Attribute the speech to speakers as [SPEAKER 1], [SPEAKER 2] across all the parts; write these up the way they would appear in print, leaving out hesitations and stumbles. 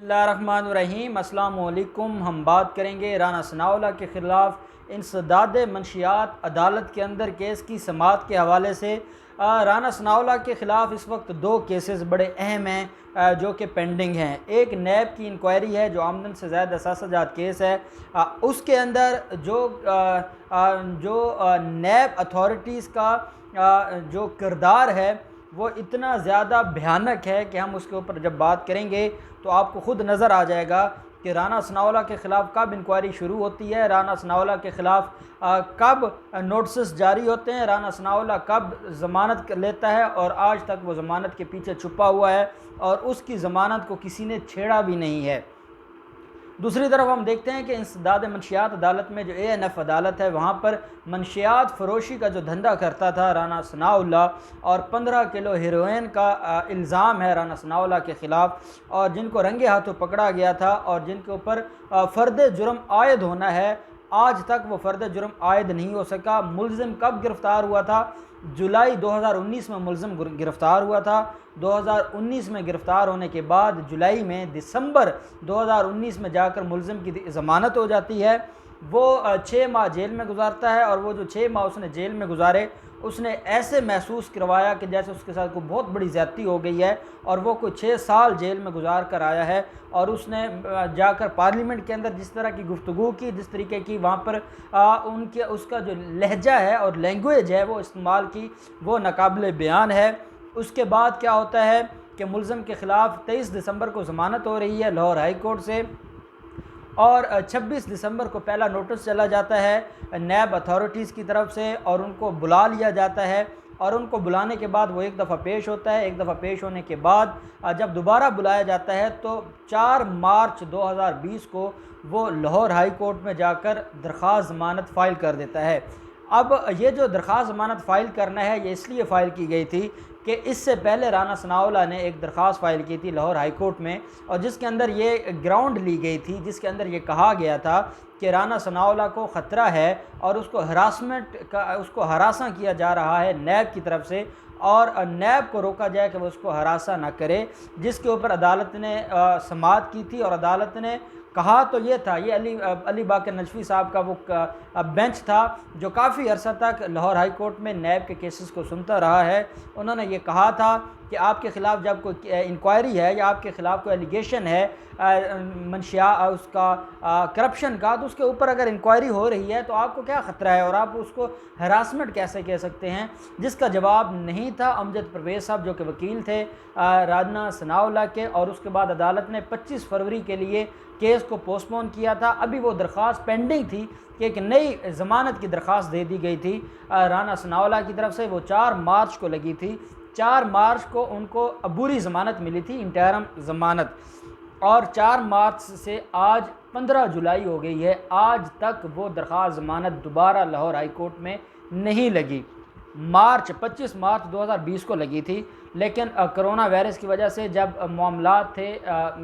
[SPEAKER 1] बिस्मिल्लाहिर्रहमानिर्रहीम। अस्सलामु अलैकुम। हम बात करेंगे राना सनाउल्लाह के ख़िलाफ़ इंसदाद मंशियात अदालत के अंदर केस की समाअत के हवाले से। राना सनाउल्लाह के ख़िलाफ़ इस वक्त दो केसेस बड़े अहम हैं जो कि पेंडिंग हैं। एक नैब की इंक्वायरी है जो आमदन से ज़्यादा असासाजात केस है। उसके अंदर जो नैब अथॉरिटीज़ का जो किरदार है वो इतना ज़्यादा भयानक है कि हम उसके ऊपर जब बात करेंगे तो आपको ख़ुद नज़र आ जाएगा कि राना सनाउल्लाह के ख़िलाफ़ कब इंक्वायरी शुरू होती है, राना सनाउल्लाह के ख़िलाफ़ कब नोटिस जारी होते हैं, राना सनाउल्लाह कब ज़मानत लेता है और आज तक वो ज़मानत के पीछे छुपा हुआ है और उसकी ज़मानत को किसी ने छेड़ा भी नहीं है। दूसरी तरफ हम देखते हैं कि इंसदाद मंशियात अदालत में जो ANF अदालत है वहाँ पर मंशियात फ़रोशी का जो धंधा करता था राना सनाउल्लाह और 15 किलो हेरोइन का इल्ज़ाम है राना सनाउल्लाह के ख़िलाफ़ और जिनको रंगे हाथों पकड़ा गया था और जिनके ऊपर फ़र्द जुर्म आयद होना है, आज तक वो फ़र्द जुर्म आयद नहीं हो सका। मुलज़िम कब गिरफ़्तार हुआ था? जुलाई 2019 में मुलज़िम गिरफ़्तार हुआ था। 2019 में गिरफ़्तार होने के बाद जुलाई में दिसंबर 2019 में जाकर मुलज़िम की ज़मानत हो जाती है। वो 6 माह जेल में गुजारता है और वो जो 6 माह उसने जेल में गुजारे उसने ऐसे महसूस करवाया कि जैसे उसके साथ कोई बहुत बड़ी ज़्यादती हो गई है और वो कोई 6 साल जेल में गुजार कर आया है। और उसने जाकर पार्लियामेंट के अंदर जिस तरह की गुफ्तगू की, जिस तरीके की वहाँ पर उनके उसका जो लहजा है और लैंग्वेज है वो इस्तेमाल की, वो नाकाबिले बयान है। उसके बाद क्या होता है कि मुलज़िम के ख़िलाफ़ 23 दिसंबर को ज़मानत हो रही है लाहौर हाई कोर्ट से और 26 दिसंबर को पहला नोटिस चला जाता है नैब अथॉरिटीज़ की तरफ से और उनको बुला लिया जाता है। और उनको बुलाने के बाद वो एक दफ़ा पेश होता है। एक दफ़ा पेश होने के बाद जब दोबारा बुलाया जाता है तो 4 मार्च 2020 को वो लाहौर हाई कोर्ट में जाकर दरख्वास्त ज़मानत फ़ाइल कर देता है। अब ये जो दरख्वास्त ज़मानत फ़ाइल करना है ये इसलिए फ़ाइल की गई थी कि इससे पहले राना सनाउल्लाह ने एक दरख्वास्त फ़ाइल की थी लाहौर हाई कोर्ट में और जिसके अंदर ये ग्राउंड ली गई थी, जिसके अंदर ये कहा गया था कि राना सनाउल्लाह को ख़तरा है और उसको उसको हरासा किया जा रहा है नैब की तरफ से और नैब को रोका जाए कि वो उसको हरासा ना करे। जिसके ऊपर अदालत ने समाअत की थी और अदालत ने कहा तो ये था, ये अली बाकर नजफ़ी साहब का वो बेंच था जो काफ़ी अरसा तक लाहौर हाई कोर्ट में नैब के केसेस को सुनता रहा है। उन्होंने ये कहा था कि आपके ख़िलाफ़ जब कोई इंक्वायरी है या आपके ख़िलाफ़ कोई एलिगेशन है मंशिया उसका करप्शन का, तो उसके ऊपर अगर इंक्वायरी हो रही है तो आपको क्या ख़तरा है और आप उसको हरासमेंट कैसे कह सकते हैं। जिसका जवाब नहीं था अमजद परवेज़ साहब जो कि वकील थे राना सनाउल्लाह के। और उसके बाद अदालत ने 25 फरवरी के लिए केस को पोस्टपोन किया था। अभी वो दरख्वास्त पेंडिंग थी कि एक नई ज़मानत की दरख्वास्त दे दी गई थी राना सनाउल्लाह की तरफ से। वो 4 मार्च को लगी थी। 4 मार्च को उनको अबूरी ज़मानत मिली थी, इंटरम ज़मानत, और 4 मार्च से आज 15 जुलाई हो गई है, आज तक वो दरख्वास्त ज़मानत दोबारा लाहौर हाई कोर्ट में नहीं लगी। 25 मार्च 2020 को लगी थी, लेकिन कोरोना वायरस की वजह से जब मामलात थे,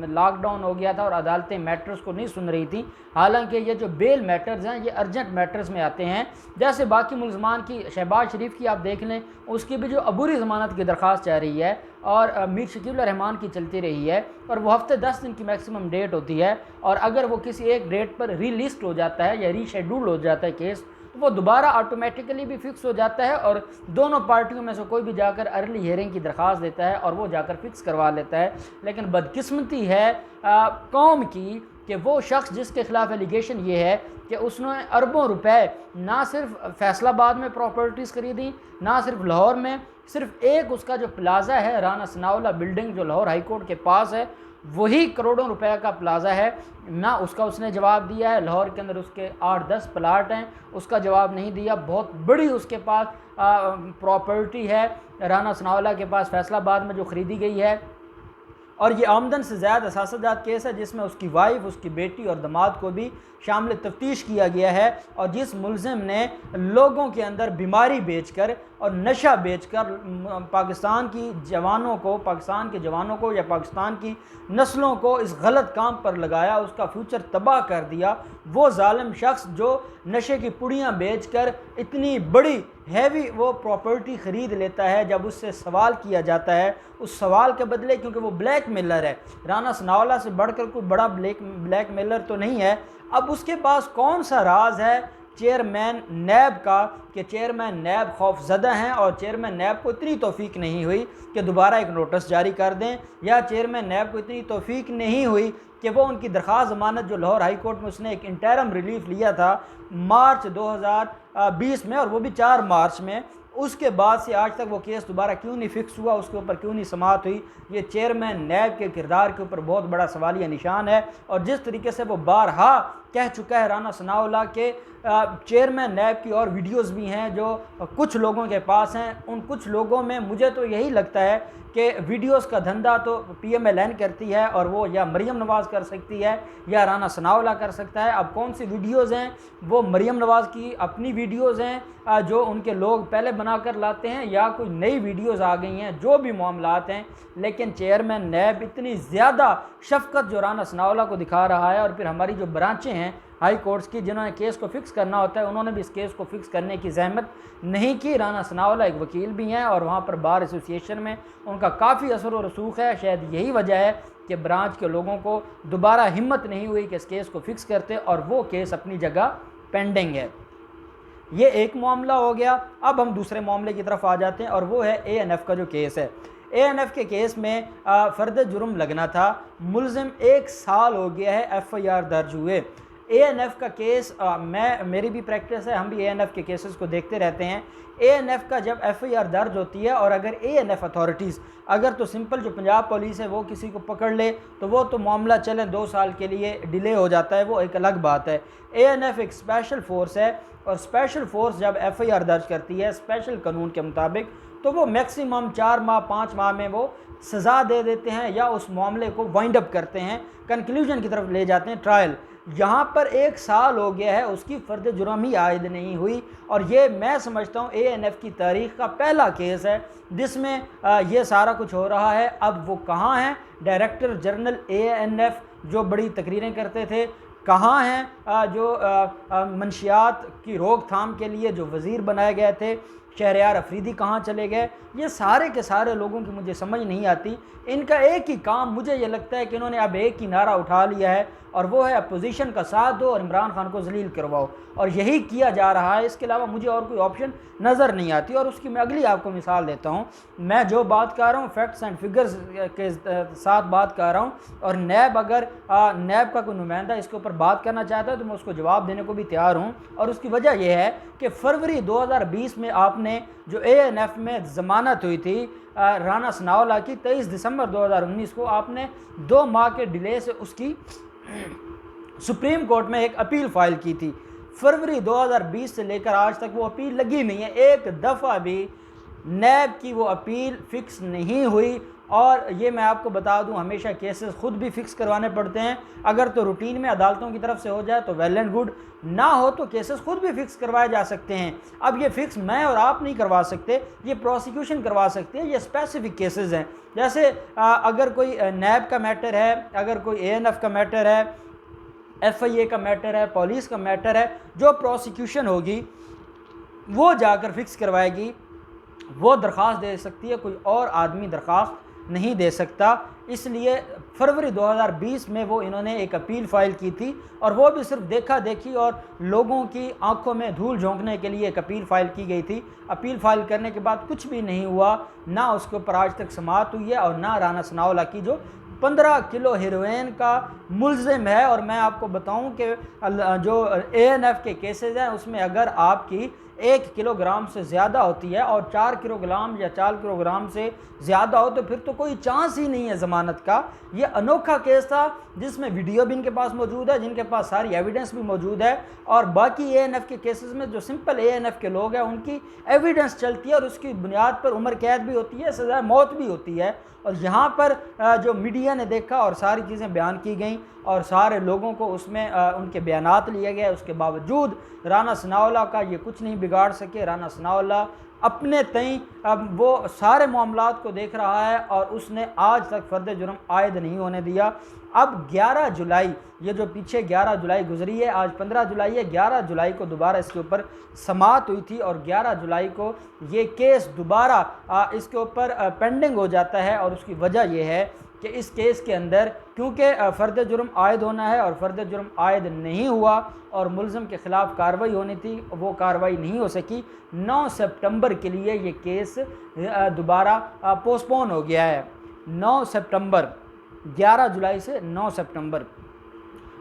[SPEAKER 1] लॉकडाउन हो गया था और अदालतें मैटर्स को नहीं सुन रही थी। हालांकि ये जो बेल मैटर्स हैं ये अर्जेंट मैटर्स में आते हैं। जैसे बाकी मुलज़मान की शहबाज शरीफ की आप देख लें, उसकी भी जो अबूरी ज़मानत की दरख्वास्त चाह रही है और मीर शकील रहमान की चलती रही है और वो हफ्ते 10 दिन की मैक्सिमम डेट होती है और अगर वो किसी एक डेट पर रीलिस्ट हो जाता है या रीशेड्यूल हो जाता है केस तो वो दोबारा ऑटोमेटिकली भी फिक्स हो जाता है और दोनों पार्टियों में से कोई भी जाकर अर्ली हियरिंग की दरख्वास्त देता है और वो जाकर फिक्स करवा लेता है। लेकिन बदकिस्मती है कौम की कि वो शख्स जिसके ख़िलाफ़ एलिगेशन ये है कि उसने अरबों रुपए ना सिर्फ फैसलाबाद में प्रॉपर्टीज़ खरीदी, ना सिर्फ लाहौर में, सिर्फ एक उसका जो प्लाज़ा है राना सनाउल्लाह बिल्डिंग जो लाहौर हाई कोर्ट के पास है वही करोड़ों रुपए का प्लाज़ा है, ना उसका उसने जवाब दिया है। लाहौर के अंदर उसके 8-10 प्लाट हैं, उसका जवाब नहीं दिया। बहुत बड़ी उसके पास प्रॉपर्टी है राना सनाउल्लाह के पास फैसलाबाद में जो ख़रीदी गई है और ये आमदन से ज़्यादा असासाजात केस है जिसमें उसकी वाइफ, उसकी बेटी और दामाद को भी शामिल तफ्तीश किया गया है। और जिस मुलज़िम ने लोगों के अंदर बीमारी बेचकर और नशा बेचकर पाकिस्तान की जवानों को, पाकिस्तान के जवानों को या पाकिस्तान की नस्लों को इस गलत काम पर लगाया, उसका फ्यूचर तबाह कर दिया, वो जालिम शख्स जो नशे की पुड़ियाँ बेचकर इतनी बड़ी हैवी वो प्रॉपर्टी ख़रीद लेता है, जब उससे सवाल किया जाता है उस सवाल के बदले, क्योंकि वो ब्लैक मेलर है, राना सनाउल्लाह से बढ़कर कोई बड़ा ब्लैक मेलर तो नहीं है, अब उसके पास कौन सा राज है चेयरमैन नैब का कि चेयरमैन नैब खौफजदा हैं और चेयरमैन नैब को इतनी तौफीक नहीं हुई कि दोबारा एक नोटिस जारी कर दें, या चेयरमैन नैब को इतनी तौफीक नहीं हुई कि वो उनकी दरख्वास्त ज़मानत जो लाहौर हाई कोर्ट में उसने एक इंटरम रिलीफ लिया था मार्च 2020 में, और वो भी 4 मार्च में, उसके बाद से आज तक वो केस दोबारा क्यों नहीं फिक्स हुआ, उसके ऊपर क्यों नहीं समाअत हुई। ये चेयरमैन नैब के किरदार के ऊपर बहुत बड़ा सवालिया निशान है। और जिस तरीके से वो बारहा कह चुका है राना सनाउल्लाह के चेयरमैन नैब की और वीडियोस भी हैं जो कुछ लोगों के पास हैं, उन कुछ लोगों में मुझे तो यही लगता है कि वीडियोस का धंधा तो PMLN करती है, और वो या मरियम नवाज़ कर सकती है या राना सनाउल्लाह कर सकता है। अब कौन सी वीडियोस हैं, वो मरियम नवाज़ की अपनी वीडियोस हैं जो उनके लोग पहले बना कर लाते हैं, या कोई नई वीडियोस आ गई हैं, जो भी मामलात हैं। लेकिन चेयरमैन नैब इतनी ज़्यादा शफकत जो राना सनाउल्लाह को दिखा रहा है, और फिर हमारी जो ब्रांचें हैं हाई कोर्ट्स की जिन्होंने केस को फिक्स करना होता है, उन्होंने भी इस केस को फिक्स करने की जहमत नहीं की। राना सनाउल्लाह एक वकील भी हैं और वहाँ पर बार एसोसिएशन में उनका काफ़ी असर और रसूख है। शायद यही वजह है कि ब्रांच के लोगों को दोबारा हिम्मत नहीं हुई कि इस केस को फिक्स करते, और वो केस अपनी जगह पेंडिंग है। ये एक मामला हो गया। अब हम दूसरे मामले की तरफ आ जाते हैं, और वो है ANF का जो केस है। ANF के केस में फ़र्द जुर्म लगना था, मुलजिम 1 साल हो गया है FIR दर्ज हुए। ANF का केस मेरी भी प्रैक्टिस है, हम भी ANF के केसेस को देखते रहते हैं। ANF का जब FIR दर्ज होती है, और अगर ANF अथॉरिटीज़ अगर तो सिंपल जो पंजाब पुलिस है वो किसी को पकड़ ले तो वो तो मामला चले 2 साल के लिए डिले हो जाता है, वो एक अलग बात है। ANF एक स्पेशल फोर्स है, और स्पेशल फोर्स जब FIR दर्ज करती है स्पेशल कानून के मुताबिक, तो वो मैक्सिमम 4 माह 5 माह में वो सज़ा दे देते हैं, या उस मामले को वाइंड अप करते हैं, कंक्लूजन की तरफ ले जाते हैं, ट्रायल। यहाँ पर 1 साल हो गया है, उसकी फ़र्द जुर्म ही आयद नहीं हुई, और ये मैं समझता हूँ ANF की तारीख़ का पहला केस है जिसमें ये सारा कुछ हो रहा है। अब वो कहाँ हैं? डायरेक्टर जनरल ANF जो बड़ी तकरीरें करते थे, कहाँ हैं जो मंशियात की रोकथाम के लिए जो वज़ीर बनाए गए थे, शहरयार अफरीदी कहाँ चले गए? ये सारे के सारे लोगों की मुझे समझ नहीं आती। इनका एक ही काम, मुझे ये लगता है कि इन्होंने अब एक ही नारा उठा लिया है, और वो है अपोजिशन का साथ दो और इमरान खान को जलील करवाओ, और यही किया जा रहा है। इसके अलावा मुझे और कोई ऑप्शन नज़र नहीं आती। और उसकी मैं अगली आपको मिसाल देता हूँ। मैं जो बात कर रहा हूँ फैक्ट्स एंड फिगर्स के साथ बात कर रहा हूँ, और नैब अगर नैब का कोई नुमाइंदा इसके ऊपर बात करना चाहता है तो मैं उसको जवाब देने को भी तैयार हूँ। और उसकी वजह यह है कि फरवरी 2020 में आपने जो ANF में ज़मानत हुई थी राना सनाउल्लाह की, 23 दिसंबर 2019 को आपने 2 माह के डिले से उसकी सुप्रीम कोर्ट में एक अपील फ़ाइल की थी। फरवरी 2020 से लेकर आज तक वो अपील लगी नहीं है, एक दफ़ा भी नैब की वो अपील फ़िक्स नहीं हुई। और ये मैं आपको बता दूं, हमेशा केसेस ख़ुद भी फ़िक्स करवाने पड़ते हैं। अगर तो रूटीन में अदालतों की तरफ से हो जाए तो वेल एंड गुड, ना हो तो केसेस ख़ुद भी फ़िक्स करवाए जा सकते हैं। अब ये फ़िक्स मैं और आप नहीं करवा सकते, ये प्रोसिक्यूशन करवा सकते हैं। ये स्पेसिफिक केसेस हैं, जैसे अगर कोई नैब का मैटर है, अगर कोई ANF का मैटर है, FIA का मैटर है, पुलिस का मैटर है, जो प्रोसिक्यूशन होगी वो जाकर फिक्स करवाएगी, वो दरख्वास्त दे सकती है, कोई और आदमी दरख्वास्त नहीं दे सकता। इसलिए फरवरी 2020 में वो इन्होंने एक अपील फ़ाइल की थी, और वो भी सिर्फ देखा देखी और लोगों की आंखों में धूल झोंकने के लिए एक अपील फ़ाइल की गई थी। अपील फ़ाइल करने के बाद कुछ भी नहीं हुआ, ना उसके ऊपर आज तक समाअत हुई है, और ना राना सनाउल्लाह की जो 15 किलो हेरोइन का मुल्ज़िम है। और मैं आपको बताऊं कि जो ANF के केसेस हैं उसमें अगर आपकी 1 किलोग्राम से ज़्यादा होती है और 4 किलोग्राम या 4 किलोग्राम से ज़्यादा हो तो फिर तो कोई चांस ही नहीं है ज़मानत का। ये अनोखा केस था जिसमें वीडियो भी इनके पास मौजूद है, जिनके पास सारी एविडेंस भी मौजूद है। और बाकी ANF के केसेस में जो सिंपल ANF के लोग हैं उनकी एविडेंस चलती है, और उसकी बुनियाद पर उम्र कैद भी होती है, सज़ा मौत भी होती है। और यहाँ पर जो मीडिया ने देखा और सारी चीज़ें बयान की गई और सारे लोगों को उसमें उनके बयानात लिए गए, उसके बावजूद राना सनाउल्लाह का ये कुछ नहीं बिगाड़ सके। राना सनाउल्लाह अपने तई वो सारे मामलात को देख रहा है, और उसने आज तक फ़र्द जुर्म आयद नहीं होने दिया। अब 11 जुलाई, ये जो पीछे 11 जुलाई गुजरी है, आज 15 जुलाई है, 11 जुलाई को दोबारा इसके ऊपर समाअत हुई थी और 11 जुलाई को ये केस दोबारा इसके ऊपर पेंडिंग हो जाता है। और उसकी वजह यह है कि इस केस के अंदर क्योंकि फ़र्द जुर्म आयद होना है और फ़र्द जुर्म आयद नहीं हुआ और मुल्ज़िम के ख़िलाफ़ कार्रवाई होनी थी, वो कार्रवाई नहीं हो सकी। 9 सितंबर के लिए ये केस दोबारा पोस्टपोन हो गया है। 9 सितंबर, 11 जुलाई से 9 सितंबर।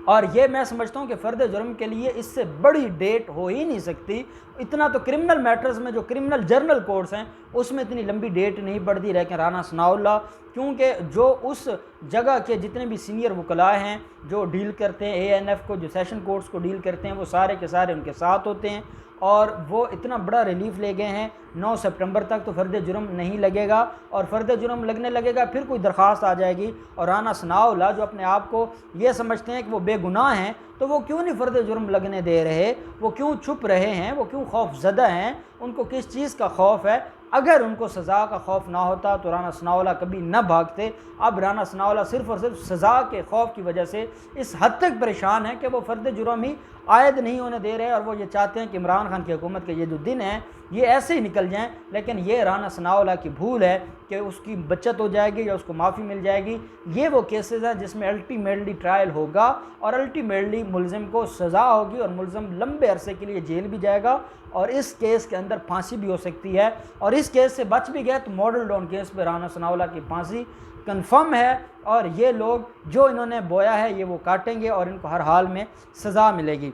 [SPEAKER 1] और ये मैं समझता हूँ कि फ़र्द जुर्म के लिए इससे बड़ी डेट हो ही नहीं सकती। इतना तो क्रिमिनल मैटर्स में जो क्रिमिनल जर्नल कोर्ट्स हैं उसमें इतनी लंबी डेट नहीं पड़ती। लेकिन राना सनाउल्लाह, क्योंकि जो उस जगह के जितने भी सीनियर वकला हैं जो डील करते हैं ANF को, जो सेशन कोर्ट्स को डील करते हैं, वो सारे के सारे उनके साथ होते हैं और वो इतना बड़ा रिलीफ ले गए हैं। 9 सितंबर तक तो फ़र्द जुर्म नहीं लगेगा और फ़र्द जुर्म लगने लगेगा फिर कोई दरख्वास्त आ जाएगी। और राना सनाउल्लाह जो अपने आप को ये समझते हैं कि वो बेगुनाह हैं, तो वो क्यों नहीं फ़र्द जुर्म लगने दे रहे, वो क्यों छुप रहे हैं, वो क्यों खौफज़दा हैं, उनको किस चीज़ का खौफ है? अगर उनको सज़ा का खौफ ना होता तो राना सनाउल्लाह कभी न भागते। अब राना सनाउल्लाह सिर्फ़ और सिर्फ सज़ा के खौफ की वजह से इस हद तक परेशान है कि वो फ़र्द जुर्म ही आयद नहीं होने दे रहे और वो ये चाहते हैं कि इमरान खान की हुकूमत के ये जो दिन हैं ये ऐसे ही निकल जाएं। लेकिन ये राना सनाउल्लाह की भूल है कि उसकी बचत हो जाएगी या उसको माफ़ी मिल जाएगी। ये वो केसेस हैं जिसमें अल्टीमेटली ट्रायल होगा और अल्टीमेटली मुल्ज़िम को सज़ा होगी और मुल्ज़िम लंबे अरसे के लिए जेल भी जाएगा और इस केस के अंदर फांसी भी हो सकती है। और इस केस से बच भी गए तो मॉडल टाउन केस पर राना सनाउल्लाह की फांसी कन्फर्म है और ये लोग जो इन्होंने बोया है ये वो काटेंगे और इनको हर हाल में सज़ा मिलेगी।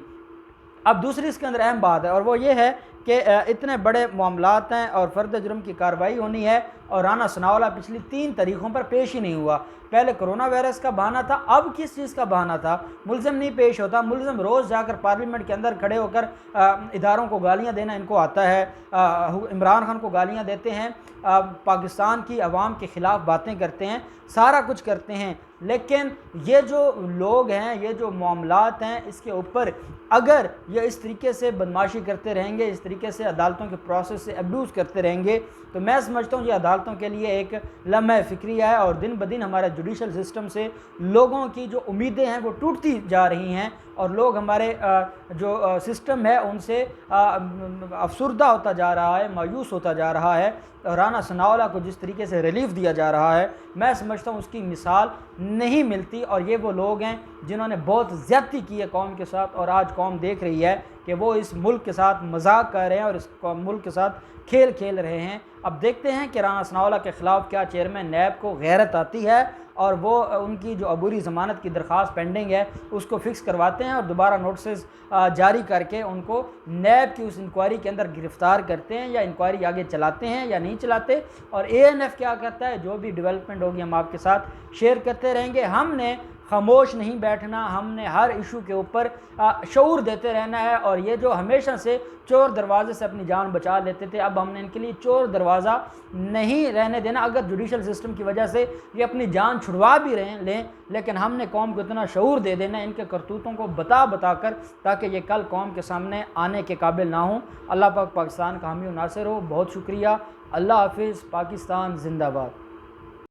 [SPEAKER 1] अब दूसरी इसके अंदर अहम बात है और वो ये है कि इतने बड़े मामलात हैं और फ़र्द जुर्म की कार्रवाई होनी है और राना सनाउल्लाह पिछली 3 तारीखों पर पेश ही नहीं हुआ। पहले कोरोना वायरस का बहाना था, अब किस चीज़ का बहाना था? मुल्ज़िम नहीं पेश होता। मुल्ज़िम रोज़ जाकर पार्लियामेंट के अंदर खड़े होकर इदारों को गालियाँ देना इनको आता है, इमरान खान को गालियाँ देते हैं, पाकिस्तान की आवाम के ख़िलाफ़ बातें करते हैं, सारा कुछ करते हैं। लेकिन ये जो लोग हैं, ये जो मामलात हैं, इसके ऊपर अगर ये इस तरीके से बदमाशी करते रहेंगे, इस तरीके से अदालतों के प्रोसेस से अब्यूज़ करते रहेंगे, तो मैं समझता हूँ ये अदालतों के लिए एक लम्हा फ़िक्रिया है और दिन ब दिन हमारे जुडिशल सिस्टम से लोगों की जो उम्मीदें हैं वो टूटती जा रही हैं और लोग हमारे जो सिस्टम है उनसे अफसुर्दा होता जा रहा है, मायूस होता जा रहा है। और राना सनाउल्लाह को जिस तरीके से रिलीफ दिया जा रहा है, मैं समझता हूँ उसकी मिसाल नहीं मिलती। और ये वो लोग हैं जिन्होंने बहुत ज़्यादती की है कौम के साथ और आज कौम देख रही है कि वो इस मुल्क के साथ मजाक कर रहे हैं और इस मुल्क के साथ खेल खेल रहे हैं। अब देखते हैं कि राना सनाउल्लाह के ख़िलाफ़ क्या चेयरमैन नैब को गैरत आती है और वो उनकी जो अबूरी ज़मानत की दरख्वास्त पेंडिंग है उसको फ़िक्स करवाते हैं और दोबारा नोटिस जारी करके उनको नैब की उस इंक्वायरी के अंदर गिरफ़्तार करते हैं या इंक्वायरी आगे चलाते हैं या नहीं चलाते। और ANF क्या करता है, जो भी डेवलपमेंट होगी हम आपके साथ शेयर करते रहेंगे। हमने खामोश नहीं बैठना, हमने हर इशू के ऊपर शऊर देते रहना है। और ये जो हमेशा से चोर दरवाजे से अपनी जान बचा लेते थे, अब हमने इनके लिए चोर दरवाज़ा नहीं रहने देना। अगर जुडिशल सिस्टम की वजह से ये अपनी जान छुड़वा भी लें, लेकिन हमने कौम को इतना शऊर दे देना इनके करतूतों को बता कर, ताकि ये कल कौम के सामने आने के काबिल ना हो। अल्लाह पाक पाकिस्तान का हामी नासिर हो। बहुत शुक्रिया। अल्लाह हाफिज़। पाकिस्तान जिंदाबाद।